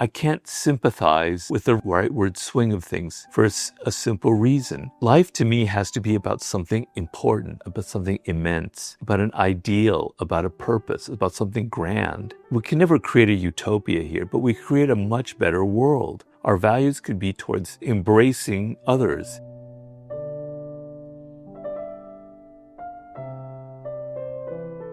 I can't sympathize with the rightward swing of things for a simple reason. Life to me has to be about something important, about something immense, about an ideal, about a purpose, about something grand. We can never create a utopia here, but we create a much better world. Our values could be towards embracing others.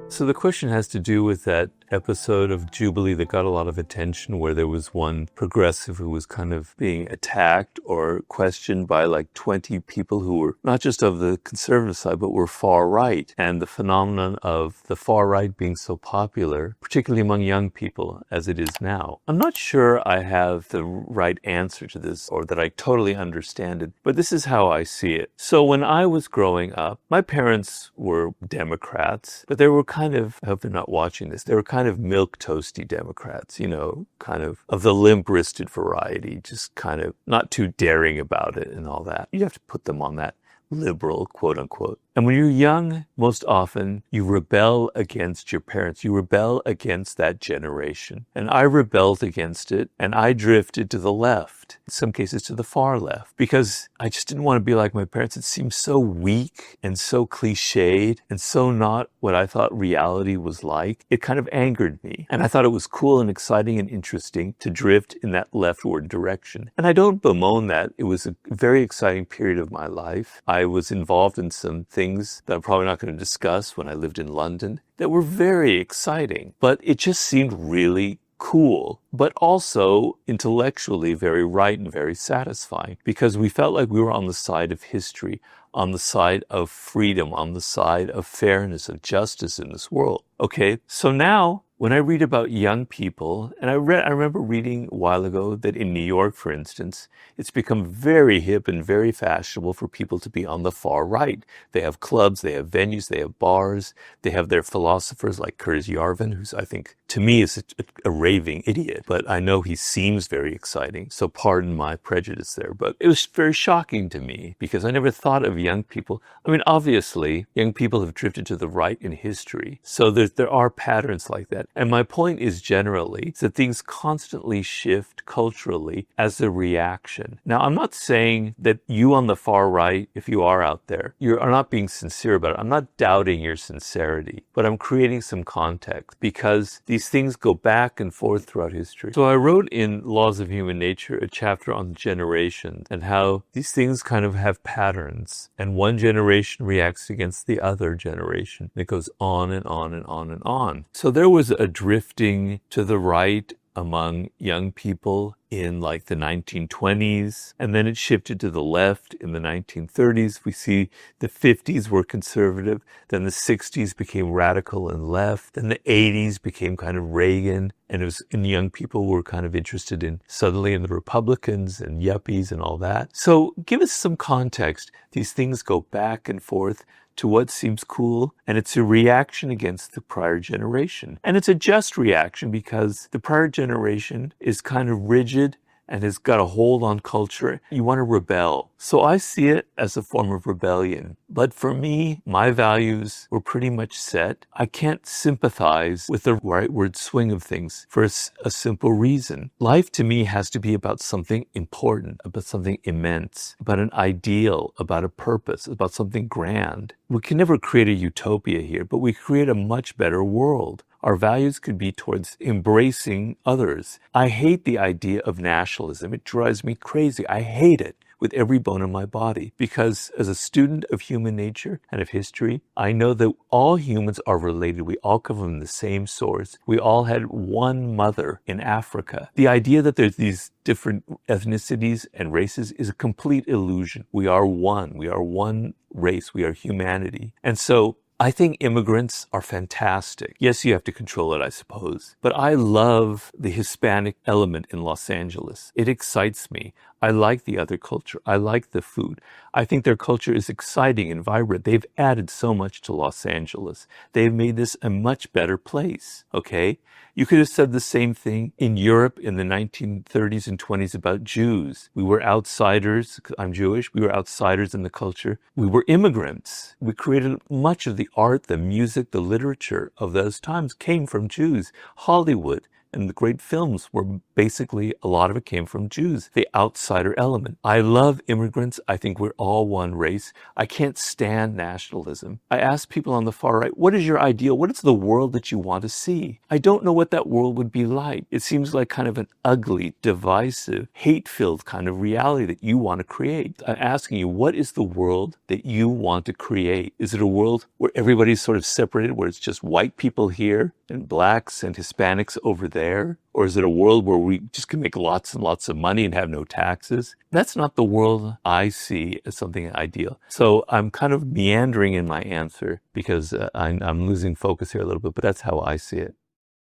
So the question has to do with that episode of Jubilee that got a lot of attention, where there was one progressive who was kind of being attacked or questioned by like 20 people who were not just of the conservative side, but were far right. And the phenomenon of the far right being so popular, particularly among young people as it is now. I'm not sure I have the right answer to this or that I totally understand it, but this is how I see it. So when I was growing up, my parents were Democrats, but they were kind of, I hope they're not watching this, they were kind of milquetoasty Democrats, you know, kind of the limp-wristed variety, just kind of not too daring about it and all that. You have to put them on that liberal, quote unquote. And when you're young, most often you rebel against your parents. You rebel against that generation. And I rebelled against it, and I drifted to the left, in some cases to the far left, because I just didn't want to be like my parents. It seemed so weak and so cliched and so not what I thought reality was like. It kind of angered me. And I thought it was cool and exciting and interesting to drift in that leftward direction. And I don't bemoan that. It was a very exciting period of my life. I was involved in some things that I'm probably not going to discuss when I lived in London that were very exciting, but it just seemed really cool, but also intellectually very right and very satisfying, because we felt like we were on the side of history, on the side of freedom, on the side of fairness, of justice in this world. Okay, so now when I read about young people, and I remember reading a while ago that in New York, for instance, it's become very hip and very fashionable for people to be on the far right. They have clubs, they have venues, they have bars, they have their philosophers like Curtis Yarvin, who's, I think, to me is a raving idiot, but I know he seems very exciting, so pardon my prejudice there. But it was very shocking to me because I never thought of young people. I mean, obviously, young people have drifted to the right in history, so there are patterns like that. And my point is generally that things constantly shift culturally as a reaction. Now, I'm not saying that you on the far right, if you are out there, you are not being sincere about it. I'm not doubting your sincerity, but I'm creating some context because these things go back and forth throughout history. So I wrote in Laws of Human Nature a chapter on generations and how these things kind of have patterns, and one generation reacts against the other generation. And it goes on and on and on and on. So there was a drifting to the right among young people in like the 1920s, and then it shifted to the left in the 1930s. We see the 50s were conservative, then the 60s became radical and left, then the 80s became kind of Reagan, and young people were kind of interested in suddenly in the Republicans and yuppies and all that. So give us some context. These things go back and forth to what seems cool, and it's a reaction against the prior generation. And it's a just reaction because the prior generation is kind of rigid and has got a hold on culture. You want to rebel. So I see it as a form of rebellion. But for me, my values were pretty much set. I can't sympathize with the rightward swing of things for a simple reason. Life to me has to be about something important, about something immense, about an ideal, about a purpose, about something grand. We can never create a utopia here, but we create a much better world. Our values could be towards embracing others. I hate the idea of nationalism. It drives me crazy. I hate it with every bone in my body, because as a student of human nature and of history, I know that all humans are related. We all come from the same source. We all had one mother in Africa. The idea that there's these different ethnicities and races is a complete illusion. We are one. We are one race. We are humanity. And so I think immigrants are fantastic. Yes, you have to control it, I suppose. But I love the Hispanic element in Los Angeles. It excites me. I like the other culture. I like the food. I think their culture is exciting and vibrant. They've added so much to Los Angeles. They've made this a much better place, okay? You could have said the same thing in Europe in the 1930s and 20s about Jews. We were outsiders. I'm Jewish. We were outsiders in the culture. We were immigrants. We created much of the art, the music, the literature of those times came from Jews. Hollywood, And the great films were basically, a lot of it came from Jews, the outsider element. I love immigrants. I think we're all one race. I can't stand nationalism. I ask people on the far right, what is your ideal? What is the world that you want to see? I don't know what that world would be like. It seems like kind of an ugly, divisive, hate-filled kind of reality that you want to create. I'm asking you, what is the world that you want to create? Is it a world where everybody's sort of separated, where it's just white people here and blacks and Hispanics over there? Or is it a world where we just can make lots and lots of money and have no taxes? That's not the world I see as something ideal. So I'm kind of meandering in my answer because I'm losing focus here a little bit, but that's how I see it.